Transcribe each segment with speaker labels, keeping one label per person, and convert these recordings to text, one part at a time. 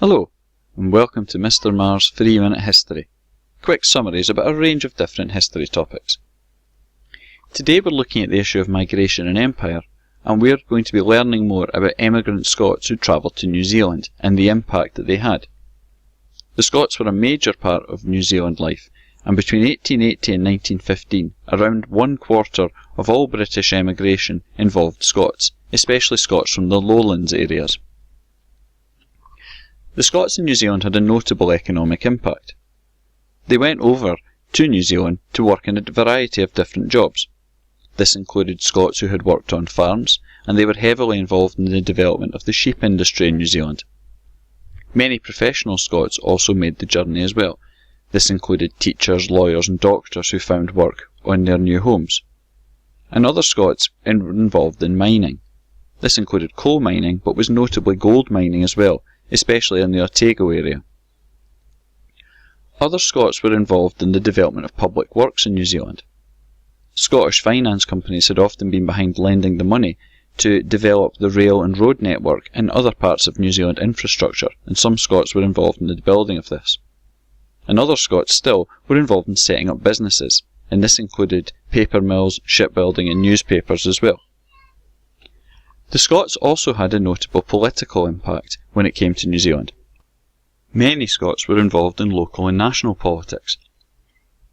Speaker 1: Hello, and welcome to Mr. Marr's 3-Minute History. Quick summaries about a range of different history topics. Today we're looking at the issue of migration and empire, and we're going to be learning more about emigrant Scots who travelled to New Zealand and the impact that they had. The Scots were a major part of New Zealand life, and between 1880 and 1915, around 1/4 of all British emigration involved Scots, especially Scots from the lowlands areas. The Scots in New Zealand had a notable economic impact. They went over to New Zealand to work in a variety of different jobs. This included Scots who had worked on farms, and they were heavily involved in the development of the sheep industry in New Zealand. Many professional Scots also made the journey as well. This included teachers, lawyers and doctors who found work on their new homes. And other Scots were involved in mining. This included coal mining, but was notably gold mining as well, especially in the Otago area. Other Scots were involved in the development of public works in New Zealand. Scottish finance companies had often been behind lending the money to develop the rail and road network and other parts of New Zealand infrastructure, and some Scots were involved in the building of this. And other Scots still were involved in setting up businesses, and this included paper mills, shipbuilding and newspapers as well. The Scots also had a notable political impact when it came to New Zealand. Many Scots were involved in local and national politics.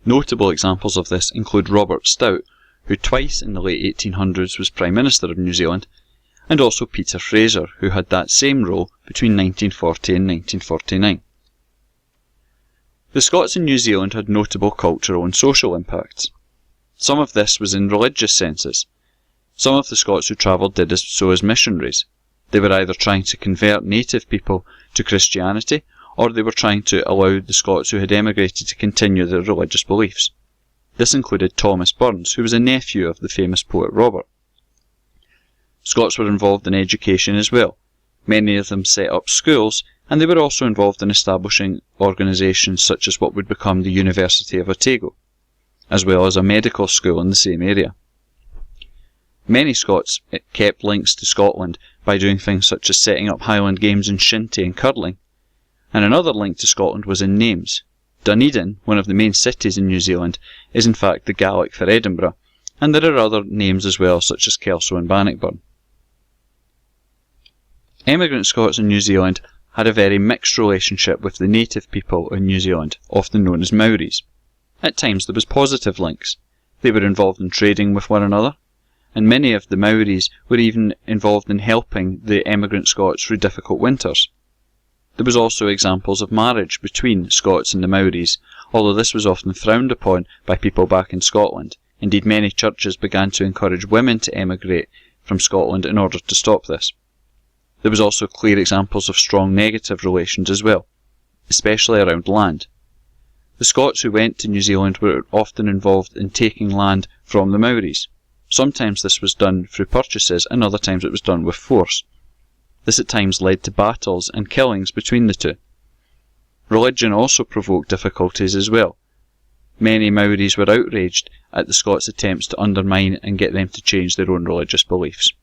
Speaker 1: Notable examples of this include Robert Stout, who twice in the late 1800s was Prime Minister of New Zealand, and also Peter Fraser, who had that same role between 1940 and 1949. The Scots in New Zealand had notable cultural and social impacts. Some of this was in religious senses. Some of the Scots who travelled did so as missionaries. They were either trying to convert native people to Christianity, or they were trying to allow the Scots who had emigrated to continue their religious beliefs. This included Thomas Burns, who was a nephew of the famous poet Robert. Scots were involved in education as well. Many of them set up schools, and they were also involved in establishing organisations such as what would become the University of Otago, as well as a medical school in the same area. Many Scots kept links to Scotland by doing things such as setting up Highland games in shinty and curling, and another link to Scotland was in names. Dunedin, one of the main cities in New Zealand, is in fact the Gaelic for Edinburgh, and there are other names as well such as Kelso and Bannockburn. Emigrant Scots in New Zealand had a very mixed relationship with the native people in New Zealand, often known as Maoris. At times there was positive links. They were involved in trading with one another, and many of the Maoris were even involved in helping the emigrant Scots through difficult winters. There was also examples of marriage between Scots and the Maoris, although this was often frowned upon by people back in Scotland. Indeed, many churches began to encourage women to emigrate from Scotland in order to stop this. There was also clear examples of strong negative relations as well, especially around land. The Scots who went to New Zealand were often involved in taking land from the Maoris. Sometimes this was done through purchases, and other times it was done with force. This at times led to battles and killings between the two. Religion also provoked difficulties as well. Many Maoris were outraged at the Scots' attempts to undermine and get them to change their own religious beliefs.